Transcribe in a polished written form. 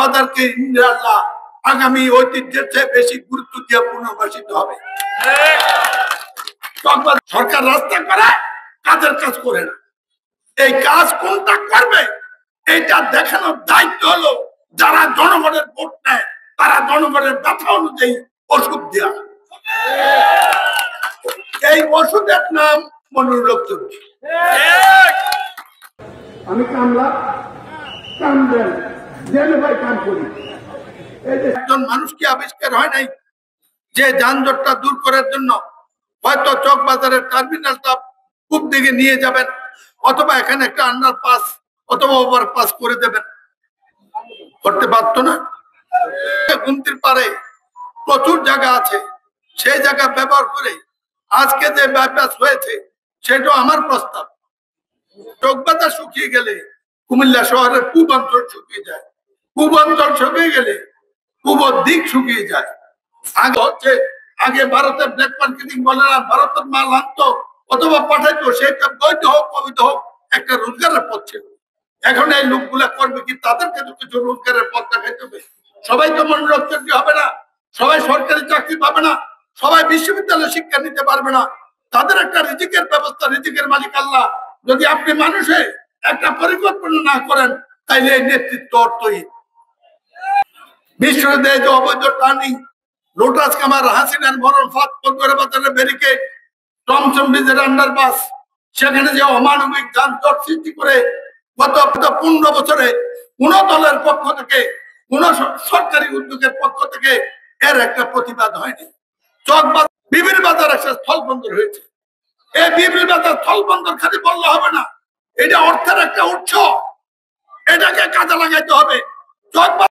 চকবাজারকে ইনশাআল্লাহ আগামী ঐতিহ্যের চেয়ে বেশি গুরুত্ব দিয়ে পুনর্বাসিত হবে। চকবাজার সরকার রাস্তা করে, কাজের কাজ করে না। এই কাজ কোনটা করবে এটা দেখানোর দায়িত্ব হলো যারা জনগণের ভোট নেয়, তারা জনগণের ব্যথা অনুযায়ী ওষুধ দেওয়া। এই ওষুধের নাম মনোরোগ চর্চা। আমি কামলা কাম দেন জেনে ভাই কাম করি। একজন মানুষকে আবিষ্কার হয় নাই যে যানজটটা দূর করার জন্য হয়তো চকবাজারের টার্মিনালটা পূব দিকে নিয়ে যাবেন, অথবা এখানে একটা আন্ডারপাস অথবা ওভারপাস করে দেবেন। করতে পারতো না? গুমতির পারে প্রচুর জায়গা আছে, সেই জায়গা ব্যবহার করে আজকে যে বাইপাস হয়েছে সেটাও আমার প্রস্তাব। চকবাজার শুকিয়ে গেলে কুমিল্লা শহরের পূব অঞ্চল শুকিয়ে যায়, পূব অঞ্চল শুকিয়ে গেলে পূব দিক শুকিয়ে যায়। আগে হচ্ছে আগে ভারতের ব্ল্যাক মার্কেটিং বলে না, ভারতের মাল আনতো অথবা পাঠাইতো, সেটা বৈধ হোক অবৈধ হোক একটা রোজগারের পথ ছিল। এখন এই লোকগুলা করবে কি? তাদেরকে তো কিছু রোজগারের পথ দেখাইতে হবে। সবাই তো মনোরোগ চর্চা হবে না, সবাই সরকারি চাকরি পাবে না, সবাই বিশ্ববিদ্যালয়ে শিক্ষা নিতে পারবে না। তাদের একটা রিজিকের ব্যবস্থা, রিজিকের মালিক আল্লাহ। যদি আপনি মানুষে একটা পরিকল্পনা না করেন তাইলে এই নেতৃত্ব অর্থহীন। বিশ্ববিদ্যালয়ে যে অবৈধ টার্নিং, লোটাস কামার, হাসিনার মরণ ফাঁদ, কলকাতা বাজারের ব্যারিকেড, টমসন ব্রিজের আন্ডারপাস, সেখানে যে অমানবিক যানজট সৃষ্টি করে গত 15 বছরে কোন দলের পক্ষ থেকে, কোন সরকারি উদ্যোগের পক্ষ থেকে এর একটা প্রতিবাদ হয়নি। চকবাজার বিবির বাজার একটা স্থল বন্দর হয়েছে। এই বিবির বাজার স্থল বন্দর খালি বললে হবে না, এটা অর্থের একটা উৎস, এটাকে কাজে লাগাইতে হবে। চকবাজার